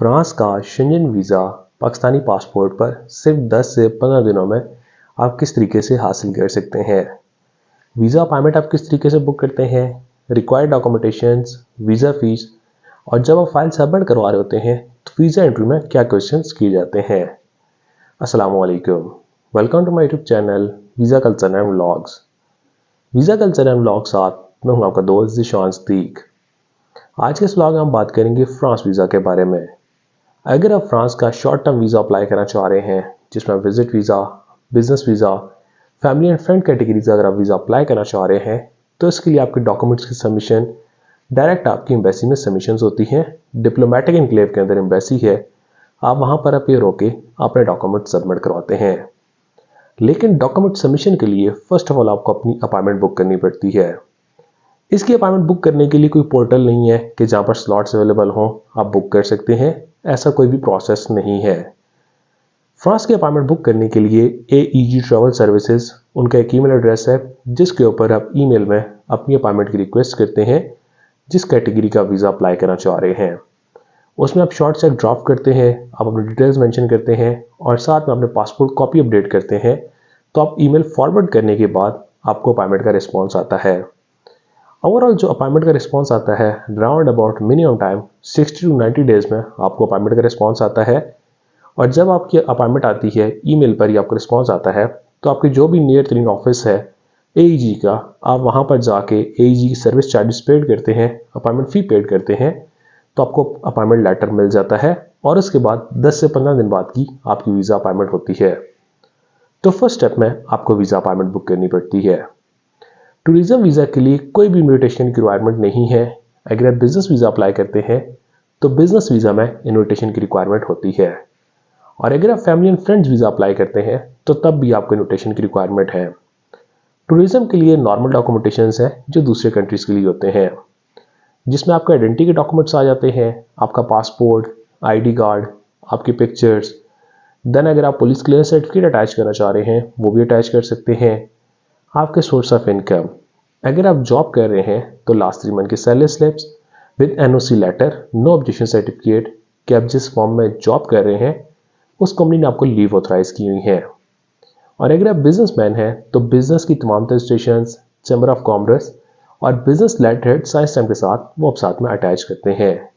France का Shenzhen visa Pakistani passport पर सिर्फ 10 से 15 दिनों में आप किस तरीके से हासिल कर सकते हैं। वीज़ा अपॉइंटमेंट आप किस तरीके से बुक करते हैं, रिक्वायर्ड डॉक्यूमेंटेशंस, वीज़ा फीस और जब आप फाइल सबमिट करवा रहे होते हैं तो वीज़ा इंटरव्यू में क्या क्वेश्चंस किए जाते हैं। अस्सलाम वालेकुम, welcome to my YouTube channel Visa Culture and Vlogs. Visa Culture and Vlog साथ मैं हूँ आपका दोस्त ज़ीशान सिद्दीक। आज के इस व्लॉग में हम बात करेंगे फ्रांस वीज़ा के बारे में। अगर आप फ्रांस का शॉर्ट टर्म वीज़ा अप्लाई करना चाह रहे हैं जिसमें visit visa, business visa, family and friend category से अगर आप वीज़ा अप्लाई करना चाह रहे हैं तो इसके लिए आपके डॉक्यूमेंट्स की सबमिशन डायरेक्ट आपकी एम्बेसी में सबमिशंस होती हैं। डिप्लोमेटिक एनक्लेव के अंदर एम्बेसी है, आप वहाँ पर अपीयर होके अपने डॉक्यूमेंट सबमिट करवाते हैं। लेकिन डॉक्यूमेंट सबमिशन के लिए फर्स्ट ऑफ ऑल आपको अपनी अपॉइंटमेंट बुक करनी पड़ती है। इसकी अपॉइंटमेंट बुक करने के लिए कोई पोर्टल नहीं है कि जहाँ पर स्लॉट्स अवेलेबल हों आप बुक कर सकते हैं, ऐसा कोई भी प्रोसेस नहीं है। फ्रांस की अपॉइंटमेंट बुक करने के लिए AEG ट्रैवल सर्विसेज उनका एक ईमेल एड्रेस है जिसके ऊपर आप ईमेल में अपनी अपॉइंटमेंट की रिक्वेस्ट करते हैं जिस कैटेगरी का वीज़ा अप्लाई करना चाह रहे हैं। उसमें आप शॉर्ट चेक ड्राफ्ट करते हैं, आप अपनी डिटेल्स मेंशन करते हैं और साथ में अपने पासपोर्ट कॉपी अपडेट करते हैं। तो आप ईमेल फॉरवर्ड करने के बाद आपको अपॉइंटमेंट का रिस्पॉन्स आता है। ओवरऑल जो अपॉइंटमेंट का रिस्पॉन्स आता है round about minimum time 60 to 90 days में आपको अपॉइंटमेंट का रिस्पॉन्स आता है। और जब आपकी अपॉइंटमेंट आती है ईमेल पर ही आपको रिस्पॉन्स आता है तो आपकी जो भी नियर तरीन ऑफिस है AEG का, आप वहाँ पर जाके AEG की सर्विस चार्जेस पेड करते हैं, अपॉइंटमेंट फ़ी पेड करते हैं तो आपको अपॉइंटमेंट लेटर मिल जाता है और उसके बाद 10 से 15 दिन बाद की आपकी वीज़ा अपॉइंटमेंट होती है। तो फर्स्ट स्टेप में आपको वीज़ा अपॉइंटमेंट बुक करनी पड़ती है। टूरिज्म वीज़ा के लिए कोई भी इन्विटेशन की रिक्वायरमेंट नहीं है। अगर आप बिजनेस वीज़ा अप्लाई करते हैं तो बिजनेस वीज़ा में इन्विटेशन की रिक्वायरमेंट होती है और अगर आप family and friends visa apply करते हैं तो तब भी आपको इन्विटेशन की रिक्वायरमेंट है। टूरिज्म के लिए नॉर्मल डॉक्यूमेंटेशंस हैं जो दूसरे कंट्रीज़ के लिए होते हैं, जिसमें आपके आइडेंटिटी के डॉक्यूमेंट्स आ जाते हैं, आपका पासपोर्ट, ID कार्ड, आपकी पिक्चर्स। देन अगर आप पुलिस क्लियरेंस सर्टिफिकेट अटैच करना चाह रहे हैं वो भी अटैच कर सकते हैं। आपके सोर्स ऑफ इनकम, अगर आप जॉब कर रहे हैं तो लास्ट 3 मंथ की salary slips with NOC letter, no objection certificate कि आप जिस फॉर्म में जॉब कर रहे हैं उस कंपनी ने आपको लीव ऑथराइज की हुई है। और अगर आप बिजनेसमैन हैं तो बिजनेस की तमाम रजिस्ट्रेशंस, चैम्बर ऑफ कॉमर्स और बिजनेस लेटर साइंस स्टैम्प के साथ वो आप साथ में अटैच करते हैं।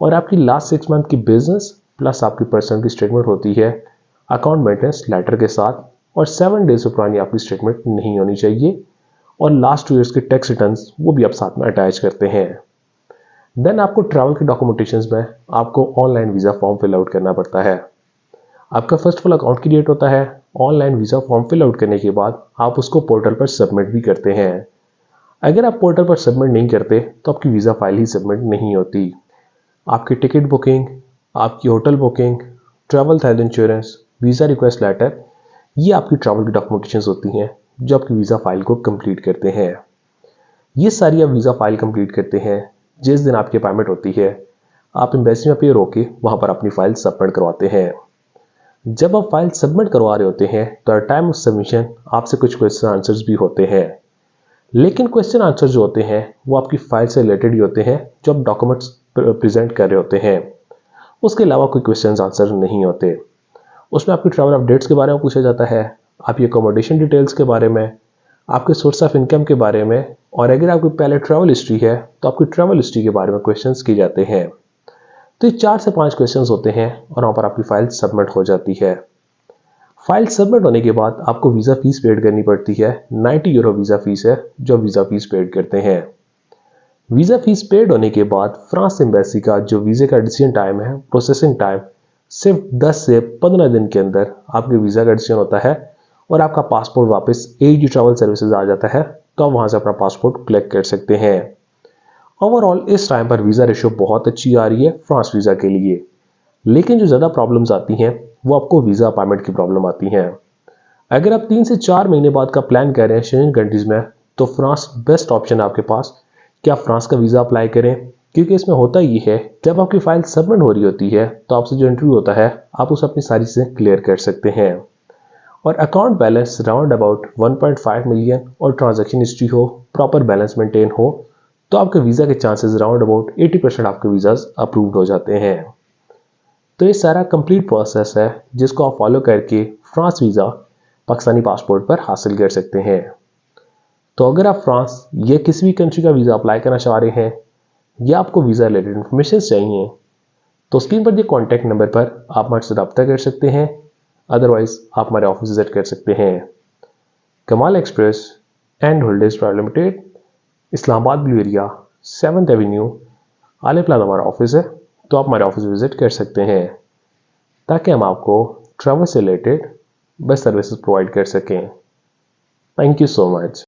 और आपकी लास्ट 6 मंथ की बिजनेस प्लस आपकी पर्सनल की स्टेटमेंट होती है अकाउंट मेंटेनेंस लेटर के साथ और 7 डेज से पुरानी आपकी स्टेटमेंट नहीं होनी चाहिए। और लास्ट 2 ईयर्स के टैक्स रिटर्न्स वो भी आप साथ में अटैच करते हैं। देन आपको ट्रैवल के डॉक्यूमेंटेशंस में आपको online visa form fill out करना पड़ता है। आपका first of all account create होता है। Online visa form fill out करने के बाद आप उसको पोर्टल पर सबमिट भी करते हैं। अगर आप पोर्टल पर सबमिट नहीं करते तो आपकी वीज़ा फाइल ही सबमिट नहीं होती। आपकी टिकट बुकिंग, आपकी hotel booking, travel health insurance, visa request letter, ये आपकी ट्रैवल की डॉक्यूमेंटेशंस होती हैं जो आपकी वीज़ा फाइल को कंप्लीट करते हैं। ये सारी आप वीज़ा फाइल कंप्लीट करते हैं जिस दिन आपकी अपॉइंटमेंट होती है। आप एम्बेसी में अपीयर होके वहाँ पर अपनी फाइल सबमिट करवाते हैं। जब आप फाइल सबमिट करवा रहे होते हैं तो एट टाइम ऑफ सबमिशन आपसे कुछ क्वेश्चन आंसर्स भी होते हैं, लेकिन क्वेश्चन आंसर जो होते हैं वो आपकी फाइल से रिलेटेड ही होते हैं जो आप डॉक्यूमेंट्स प्रेजेंट कर रहे होते हैं। उसके अलावा कोई क्वेश्चन आंसर नहीं होते। उसमें आपकी ट्रैवल अपडेट्स के बारे में पूछा जाता है, आपकी अकोमोडेशन डिटेल्स के बारे में, आपके सोर्स ऑफ इनकम के बारे में और अगर आपकी पहले ट्रैवल हिस्ट्री है तो आपकी ट्रैवल हिस्ट्री के बारे में क्वेश्चंस किए जाते हैं। तो ये 4 से 5 क्वेश्चंस होते हैं और वहाँ पर आपकी फाइल सबमिट हो जाती है। फाइल सबमिट होने के बाद आपको वीज़ा फीस पेड करनी पड़ती है। 90 यूरो वीज़ा फीस है जो वीज़ा फीस पेड करते हैं। वीज़ा फीस पेड होने के बाद फ्रांस एम्बेसी का जो वीज़े का डिसीजन टाइम है, प्रोसेसिंग टाइम सिर्फ 10 से 15 दिन के अंदर आपके वीज़ा का डिसीजन होता है और आपका पासपोर्ट वापस AEG ट्रैवल सर्विसेज आ जाता है तो आप वहाँ से अपना पासपोर्ट कलेक्ट कर सकते हैं। ओवरऑल इस टाइम पर वीज़ा रेशियो बहुत अच्छी आ रही है फ्रांस वीज़ा के लिए। लेकिन जो ज़्यादा प्रॉब्लम्स आती हैं वो आपको वीज़ा अपॉइंटमेंट की प्रॉब्लम आती हैं। अगर आप 3 से 4 महीने बाद का प्लान कर रहे हैं शेंजन कंट्रीज़ में तो फ्रांस बेस्ट ऑप्शन है आपके पास कि आप फ्रांस का वीज़ा अप्लाई करें, क्योंकि इसमें होता ये है जब आपकी फाइल सबमिट हो रही होती है तो आपसे जो इंटरव्यू होता है आप उसे अपनी सारी चीज़ें क्लियर कर सकते हैं। और account balance round about 1.5 million और ट्रांजैक्शन हिस्ट्री हो, प्रॉपर बैलेंस मेंटेन हो तो आपके वीज़ा के चांसेस राउंड अबाउट 80% आपके वीज़ाज अप्रूव्ड हो जाते हैं। तो ये सारा कंप्लीट प्रोसेस है जिसको आप फॉलो करके फ्रांस वीज़ा पाकिस्तानी पासपोर्ट पर हासिल कर सकते हैं। तो अगर आप फ्रांस या किसी भी कंट्री का वीज़ा अप्लाई करना चाह रहे हैं या आपको वीज़ा रिलेटेड इन्फॉर्मेशन चाहिए तो स्क्रीन पर दिए कॉन्टैक्ट नंबर पर आप हमारे से रब्ता कर सकते हैं। अदरवाइज आप हमारे ऑफिस विजिट कर सकते हैं। Kamal express and holdings private limited, Islamabad blue area, 7th avenue, आले प्लाजा हमारा ऑफिस है। तो आप हमारे ऑफिस विजिट कर सकते हैं ताकि हम आपको ट्रैवल से रिलेटेड बेस्ट सर्विसेज प्रोवाइड कर सकें। Thank you so much.